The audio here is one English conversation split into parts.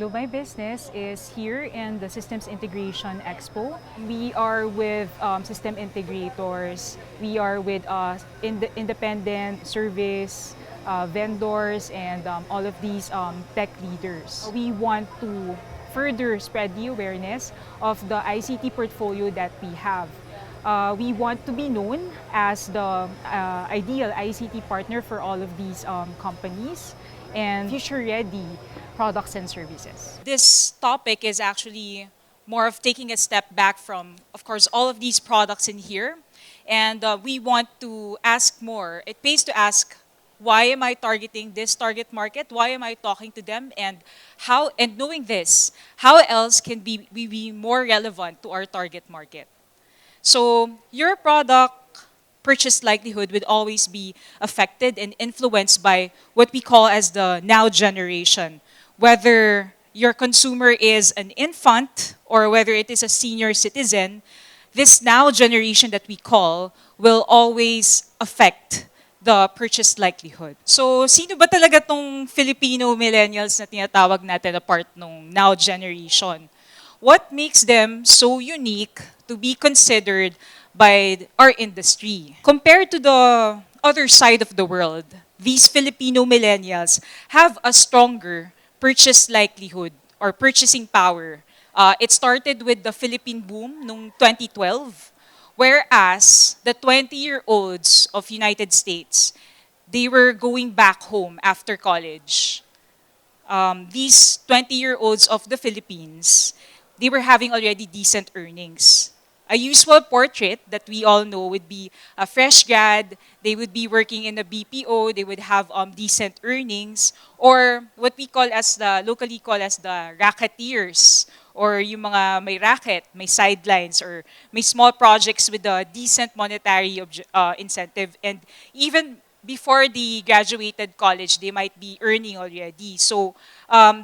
myBusiness is here in the Systems Integration Expo. We are with system integrators. We are with independent service vendors and all of these tech leaders. We want to further spread the awareness of the ICT portfolio that we have. We want to be known as the ideal ICT partner for all of these companies and future-ready products and services. This topic is actually more of taking a step back from, of course, all of these products in here. And we want to ask more. It pays to ask, why am I targeting this target market? Why am I talking to them? And how, and knowing this, how else can we be more relevant to our target market? So your product purchase likelihood would always be affected and influenced by what we call as the now generation. Whether your consumer is an infant or whether it is a senior citizen, this now generation that we call will always affect the purchase likelihood. So, sino ba talaga tong Filipino millennials na tinatawag natin na part ng now generation? What makes them so unique to be considered by our industry? Compared to the other side of the world, these Filipino millennials have a stronger purchase likelihood or purchasing power. It started with the Philippine boom noong 2012, whereas the 20-year-olds of United States, they were going back home after college. These 20-year-olds of the Philippines, they were having already decent earnings. A usual portrait that we all know would be a fresh grad, they would be working in a BPO, they would have decent earnings, or what we call as the, locally call as the racketeers, or yung mga may racket, may sidelines, or may small projects with a decent monetary incentive. And even before they graduated college, they might be earning already. So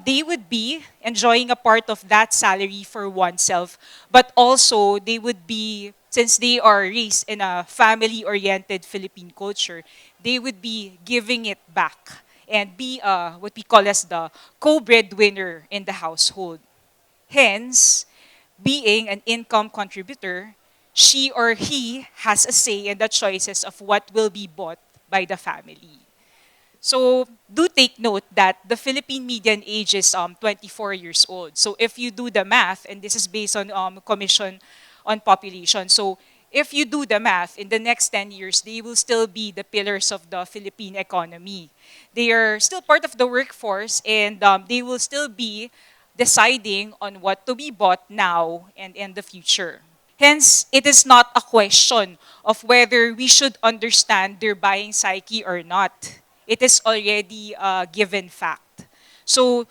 they would be enjoying a part of that salary for oneself, but also they would be, since they are raised in a family-oriented Philippine culture, they would be giving it back and be what we call as the co-breadwinner in the household. Hence, being an income contributor, she or he has a say in the choices of what will be bought by the family. So do take note that the Philippine median age is 24 years old. So if you do the math, and this is based on Commission on Population, so if you do the math, in the next 10 years, they will still be the pillars of the Philippine economy. They are still part of the workforce, and they will still be deciding on what to be bought now and in the future. Hence, it is not a question of whether we should understand their buying psyche or not. It is already a given fact. So,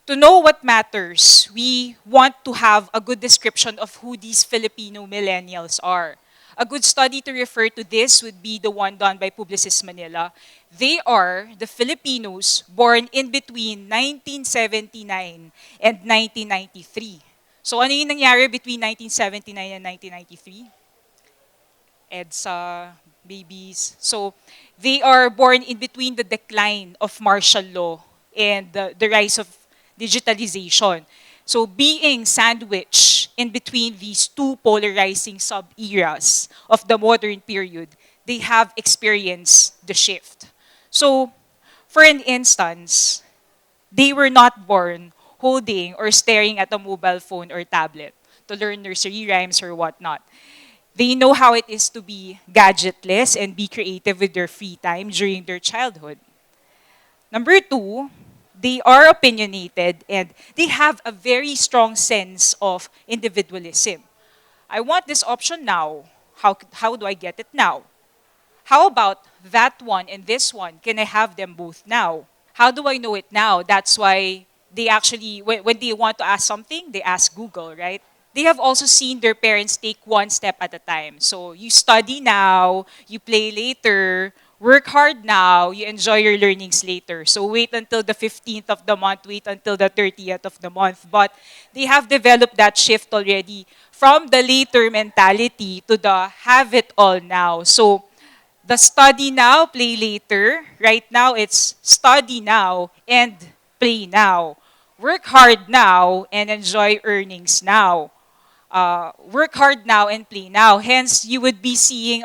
to know what matters, we want to have a good description of who these Filipino millennials are. A good study to refer to this would be the one done by Publicis Manila. They are the Filipinos born in between 1979 and 1993. So ano yung nangyari between 1979 and 1993? EDSA, babies. So they are born in between the decline of martial law and the rise of digitalization. So being sandwiched in between these two polarizing sub-eras of the modern period, they have experienced the shift. So, for an instance, they were not born holding or staring at a mobile phone or tablet to learn nursery rhymes or whatnot. They know how it is to be gadgetless and be creative with their free time during their childhood. Number two, they are opinionated and they have a very strong sense of individualism. I want this option now. How do I get it now? How about that one and this one? Can I have them both now? How do I know it now? That's why they actually, when they want to ask something, they ask Google, right? They have also seen their parents take one step at a time. So you study now, you play later, work hard now, you enjoy your learnings later. So wait until the 15th of the month, wait until the 30th of the month. But they have developed that shift already from the later mentality to the have it all now. So the study now, play later. Right now, it's study now and play now. Work hard now and enjoy earnings now. Work hard now and play now. Hence, you would be seeing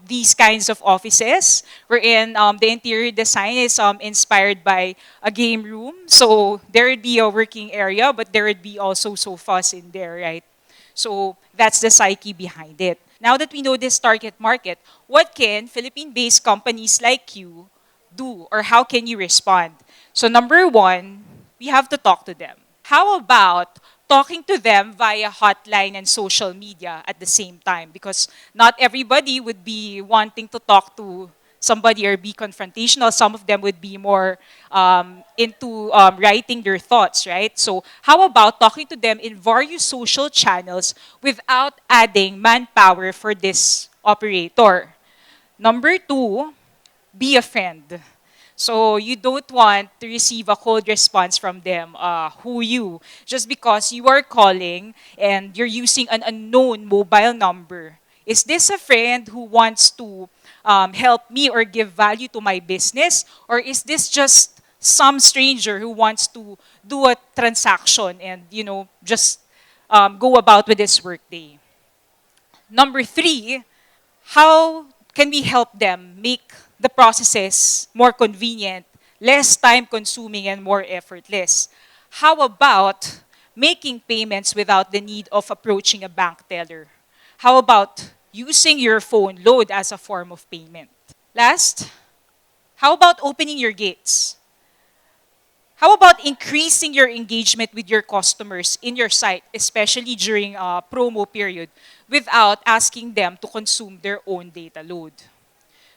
these kinds of offices wherein the interior design is inspired by a game room. So there would be a working area, but there would be also sofas in there, right? So that's the psyche behind it. Now that we know this target market, what can Philippine-based companies like you do, or how can you respond? So number one, we have to talk to them. How about talking to them via hotline and social media at the same time? Because not everybody would be wanting to talk to somebody or be confrontational. Some of them would be more into writing their thoughts, right? So how about talking to them in various social channels without adding manpower for this operator? Number two, be a friend. So you don't want to receive a cold response from them, who you, just because you are calling and you're using an unknown mobile number. Is this a friend who wants to help me or give value to my business? Or is this just some stranger who wants to do a transaction and, just go about with his workday? Number three, how can we help them make the processes more convenient, less time consuming, and more effortless? How about making payments without the need of approaching a bank teller? How about using your phone load as a form of payment? Last, how about opening your gates? How about increasing your engagement with your customers in your site, especially during a promo period, without asking them to consume their own data load?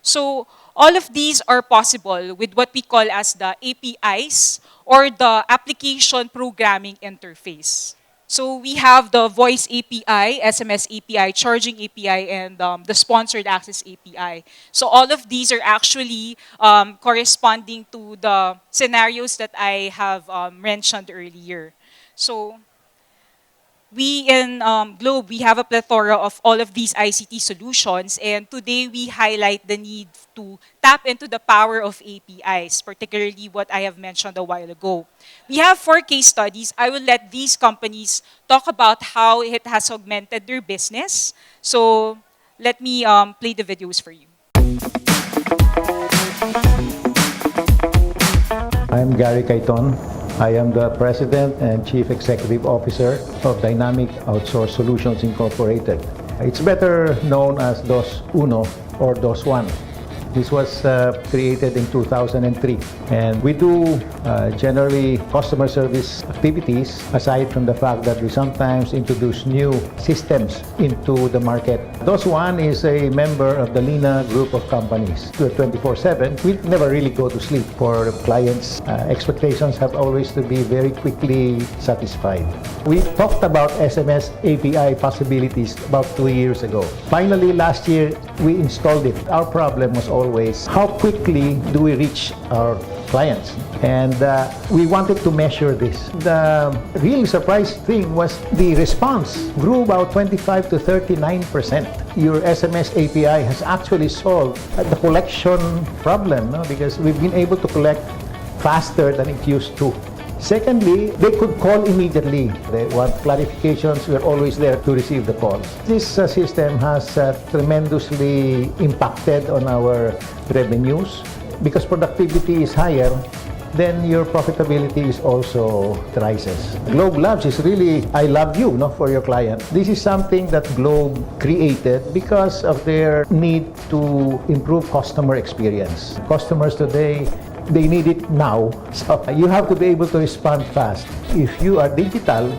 So all of these are possible with what we call as the APIs, or the application programming interface. So we have the voice API, SMS API, charging API, and the sponsored access API. So all of these are actually corresponding to the scenarios that I have mentioned earlier. So we in Globe, we have a plethora of all of these ICT solutions, and today we highlight the need to tap into the power of APIs, particularly what I have mentioned a while ago. We have 4 case studies. I will let these companies talk about how it has augmented their business. So let me play the videos for you. I'm Gary Caiton. I am the President and Chief Executive Officer of Dynamic Outsource Solutions Incorporated. It's better known as DOS Uno or DOS One. This was created in 2003, and we do generally customer service activities, aside from the fact that we sometimes introduce new systems into the market. DOS One is a member of the Lina group of companies. 24/7, we never really go to sleep. For clients' expectations have always to be very quickly satisfied. We talked about SMS API possibilities about 2 years ago. Finally, last year, we installed it. Our problem was always how quickly do we reach our clients, and we wanted to measure this. The really surprising thing was the response grew about 25 to 39%. Your SMS API has actually solved the collection problem, no? Because we've been able to collect faster than it used to. Secondly, they could call immediately. They want clarifications. We're always there to receive the calls. This system has tremendously impacted on our revenues. Because productivity is higher, then your profitability is also rises. Globe Labs is really, I love you, no, for your client. This is something that Globe created because of their need to improve customer experience. Customers today, they need it now. So you have to be able to respond fast. If you are digital,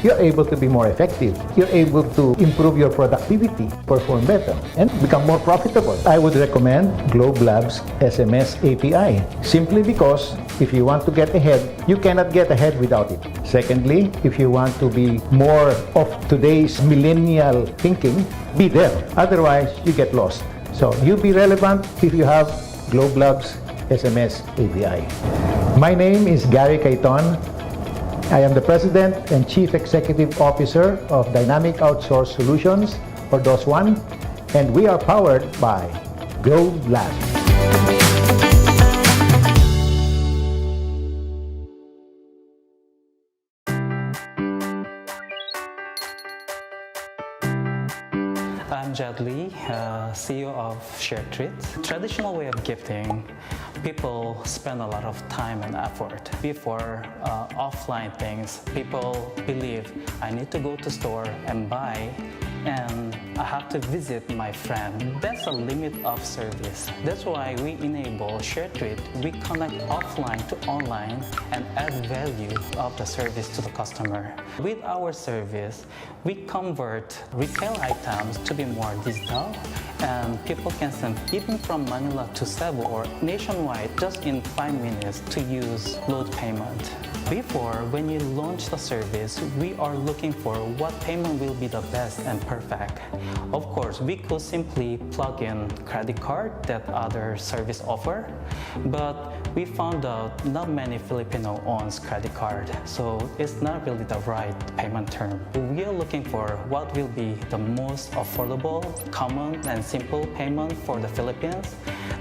you're able to be more effective. You're able to improve your productivity, perform better, and become more profitable. I would recommend Globe Labs SMS API, simply because if you want to get ahead, you cannot get ahead without it. Secondly, if you want to be more of today's millennial thinking, be there. Otherwise, you get lost. So you be relevant if you have Globe Labs SMS API. My name is Gary Caiton. I am the President and Chief Executive Officer of Dynamic Outsource Solutions, or DOS One, and we are powered by Globe Labs. I'm Jed Lee, CEO of Shared Treats. Traditional way of gifting, people spend a lot of time and effort. Before offline things, people believe I need to go to store and buy, and I have to visit my friend. That's a limit of service. That's why we enable Shared Treat. We connect offline to online and add value of the service to the customer. With our service, we convert retail items to be more digital, and people can send even from Manila to Cebu or nationwide just in 5 minutes to use load payment. Before, when you launch the service, we are looking for what payment will be the best and perfect. Of course, we could simply plug in credit card that other service offer, but we found out not many Filipino owns credit card, so it's not really the right payment term. We are looking for what will be the most affordable, common, and simple payment for the Philippines.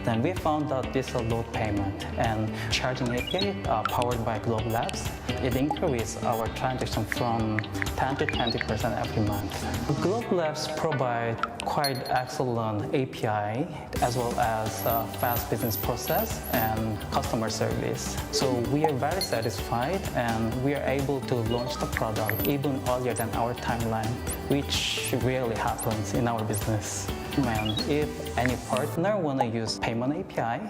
Then we found out this is a load payment, and charging API powered by Globe Labs, it increased our transaction from 10 to 20% every month. Globe Labs provide quite excellent API as well as fast business process and customer service. So we are very satisfied, and we are able to launch the product even earlier than our timeline, which rarely happens in our business. And if any partner want to use payment API,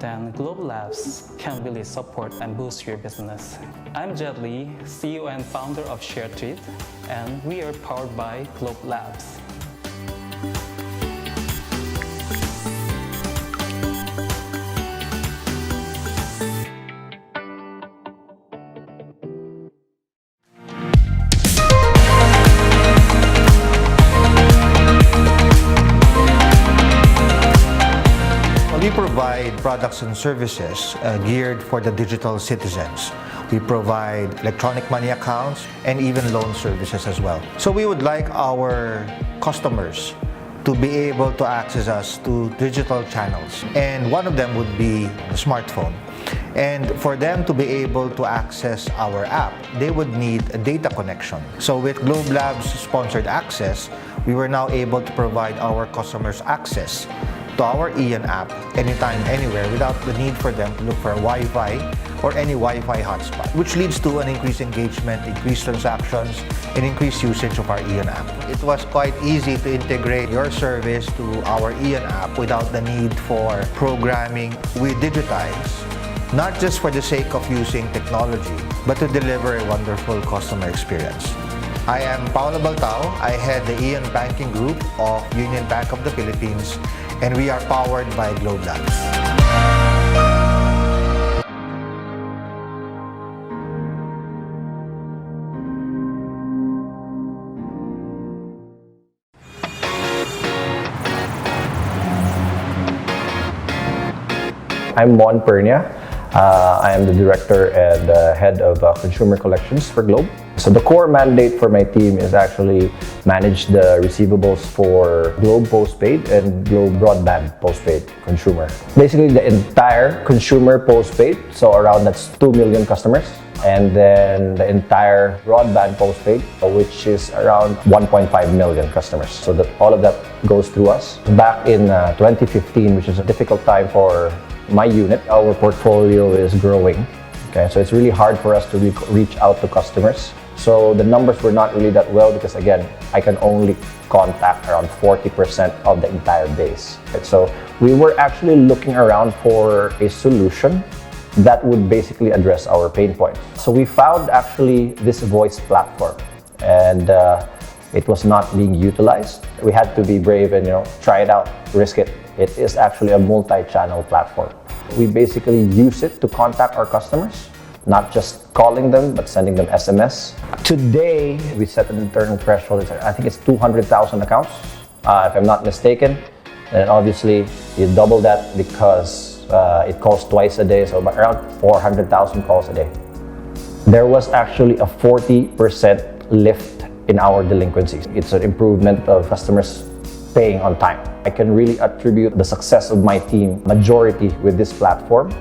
then Globe Labs can really support and boost your business. I'm Jed Lee, CEO and founder of Shared Treat, and we are powered by Globe Labs. We provide products and services geared for the digital citizens. We provide electronic money accounts and even loan services as well. So we would like our customers to be able to access us to digital channels. And one of them would be a smartphone. And for them to be able to access our app, they would need a data connection. So with Globe Labs sponsored access, we were now able to provide our customers access to our Ian app anytime, anywhere, without the need for them to look for a Wi-Fi or any Wi-Fi hotspot, which leads to an increased engagement, increased transactions, and increased usage of our Ian app. It was quite easy to integrate your service to our Ian app without the need for programming. We digitize, not just for the sake of using technology, but to deliver a wonderful customer experience. I am Paolo Baltao. I head the Ian Banking Group of Union Bank of the Philippines, and we are powered by Globe Labs. I'm Mon Pernia. I am the director and head of consumer collections for Globe. So the core mandate for my team is actually manage the receivables for Globe Postpaid and Globe Broadband Postpaid consumer. Basically the entire consumer postpaid, so around that's 2 million customers. And then the entire broadband postpaid, which is around 1.5 million customers. So that all of that goes through us. Back in 2015, which is a difficult time for my unit, our portfolio is growing. Okay, so it's really hard for us to reach out to customers. So the numbers were not really that well because again, I can only contact around 40% of the entire base. Okay, so we were actually looking around for a solution that would basically address our pain points. So we found actually this voice platform, and it was not being utilized. We had to be brave and try it out, risk it. It is actually a multi-channel platform. We basically use it to contact our customers, not just calling them, but sending them SMS. Today, we set an internal threshold. I think it's 200,000 accounts, if I'm not mistaken. And obviously, you double that because it calls twice a day, so around 400,000 calls a day. There was actually a 40% lift in our delinquencies. It's an improvement of customers paying on time. I can really attribute the success of my team majority with this platform.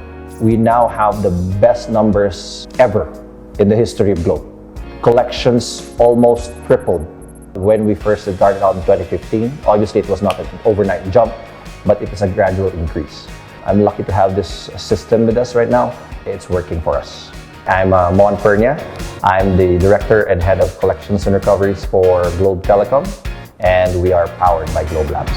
We now have the best numbers ever in the history of Globe. Collections almost tripled When we first started out in 2015, obviously it was not an overnight jump, but it is a gradual increase. I'm lucky to have this system with us right now. It's working for us. I'm Mon Pernia. I'm the Director and Head of Collections and Recoveries for Globe Telecom, and we are powered by Globe Labs.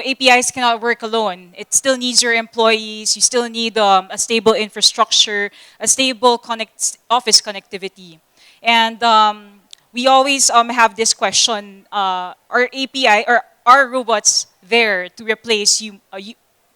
APIs cannot work alone. It still needs your employees. You still need a stable infrastructure, a stable office connectivity. And we always have this question: are API or are robots there to replace to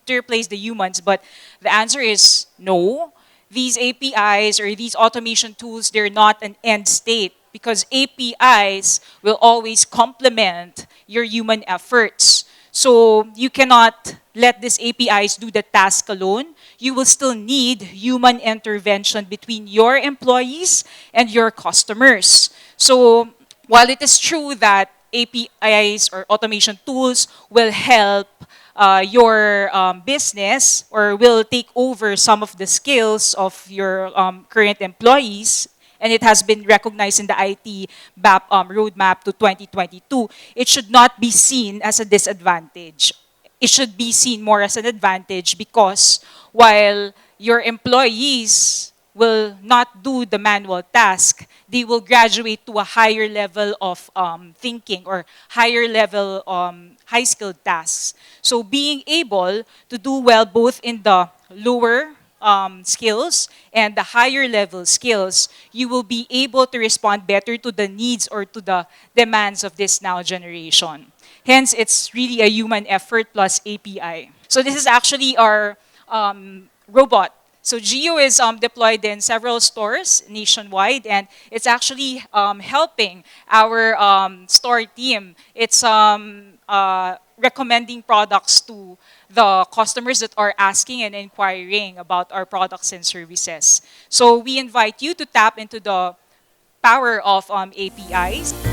replace the humans? But the answer is no. These APIs or these automation tools, they're not an end state, because APIs will always complement your human efforts. So you cannot let these APIs do the task alone. You will still need human intervention between your employees and your customers. So while it is true that APIs or automation tools will help your business or will take over some of the skills of your current employees, and it has been recognized in the IT roadmap to 2022, it should not be seen as a disadvantage. It should be seen more as an advantage, because while your employees will not do the manual task, they will graduate to a higher level of thinking, or higher level high skilled tasks. So being able to do well both in the lower skills and the higher level skills, you will be able to respond better to the needs or to the demands of this now generation. Hence, it's really a human effort plus API. So this is actually our robot. So Geo is deployed in several stores nationwide, and it's actually helping our store team. It's recommending products to the customers that are asking and inquiring about our products and services. So we invite you to tap into the power of APIs.